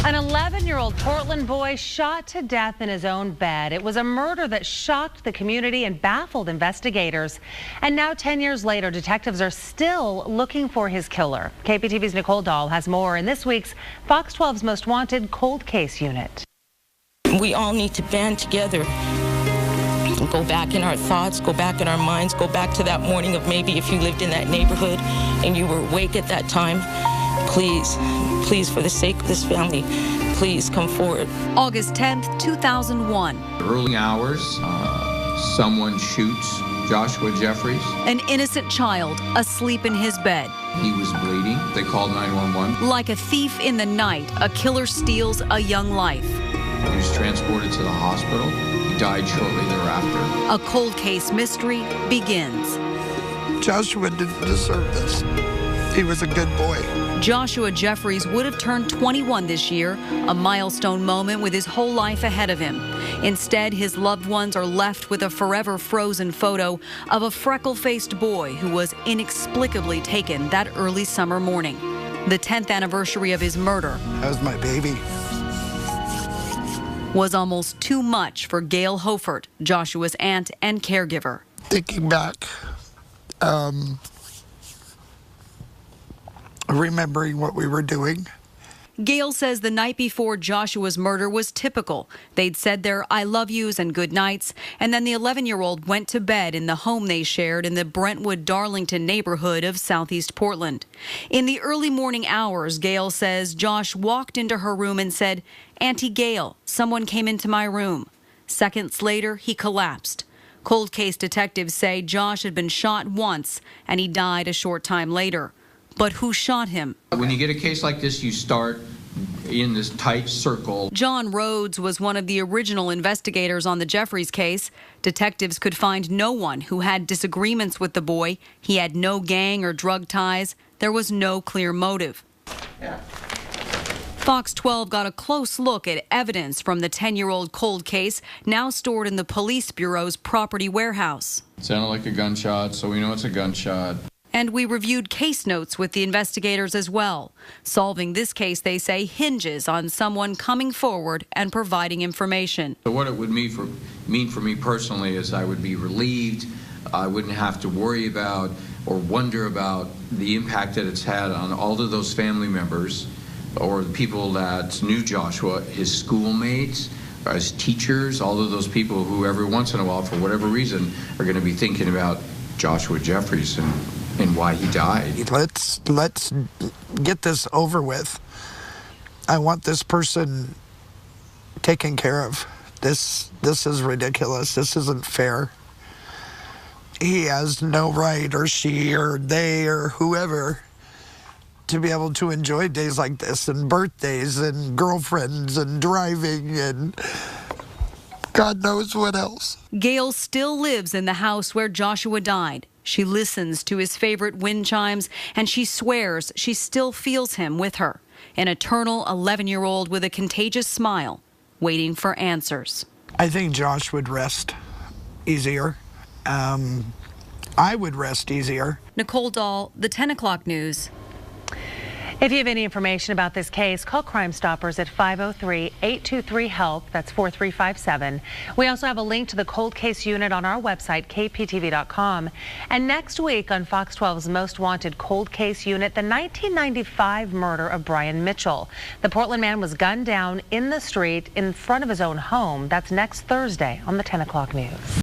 An 11-year-old Portland boy shot to death in his own bed. It was a murder that shocked the community and baffled investigators. And now 10 years later, detectives are still looking for his killer. KPTV's Nicole Dahl has more in this week's Fox 12's Most Wanted Cold Case Unit. We all need to band together and go back in our thoughts, go back in our minds, go back to that morning of maybe if you lived in that neighborhood and you were awake at that time. Please, for the sake of this family, please come forward. August 10th, 2001. Early hours, someone shoots Joshua Jeffries. An innocent child asleep in his bed. He was bleeding. They called 911. Like a thief in the night, a killer steals a young life. He was transported to the hospital. He died shortly thereafter. A cold case mystery begins. Joshua didn't deserve this. He was a good boy. Joshua Jeffries would have turned 21 this year, a milestone moment with his whole life ahead of him. Instead, his loved ones are left with a forever frozen photo of a freckle-faced boy who was inexplicably taken that early summer morning. The 10th anniversary of his murder. That was my baby. Was almost too much for Gail Hofert, Joshua's aunt and caregiver. Thinking back, remembering what we were doing. Gail says the night before Joshua's murder was typical. They'd said their I love yous and good nights, and then the 11-year-old went to bed in the home they shared in the Brentwood-Darlington neighborhood of Southeast Portland. In the early morning hours, Gail says Josh walked into her room and said, "Auntie Gail, someone came into my room." Seconds later, he collapsed. Cold case detectives say Josh had been shot once and he died a short time later. But who shot him? When you get a case like this, you start in this tight circle. John Rhodes was one of the original investigators on the Jeffries case. Detectives could find no one who had disagreements with the boy. He had no gang or drug ties. There was no clear motive. Fox 12 got a close look at evidence from the 10-year-old cold case, now stored in the police bureau's property warehouse. It sounded like a gunshot, so we know it's a gunshot. And we reviewed case notes with the investigators as well. Solving this case, they say, hinges on someone coming forward and providing information. So what it would mean for me personally is I would be relieved. I wouldn't have to worry about or wonder about the impact that it's had on all of those family members or the people that knew Joshua, his schoolmates, his teachers, all of those people who every once in a while, for whatever reason, are going to be thinking about Joshua Jeffries and why he died. Let's get this over with. I want this person taken care of. This is ridiculous. This isn't fair. He has no right, or she or they or whoever, to be able to enjoy days like this and birthdays and girlfriends and driving and God knows what else. Gail still lives in the house where Joshua died. She listens to his favorite wind chimes, and she swears she still feels him with her. An eternal 11-year-old with a contagious smile, waiting for answers. I think Josh would rest easier. I would rest easier. Nicole Dahl, the 10 o'clock news. If you have any information about this case, call Crime Stoppers at 503-823-HELP. That's 4357. We also have a link to the cold case unit on our website, kptv.com. And next week on Fox 12's Most Wanted Cold Case Unit, the 1995 murder of Brian Mitchell. The Portland man was gunned down in the street in front of his own home. That's next Thursday on the 10 o'clock news.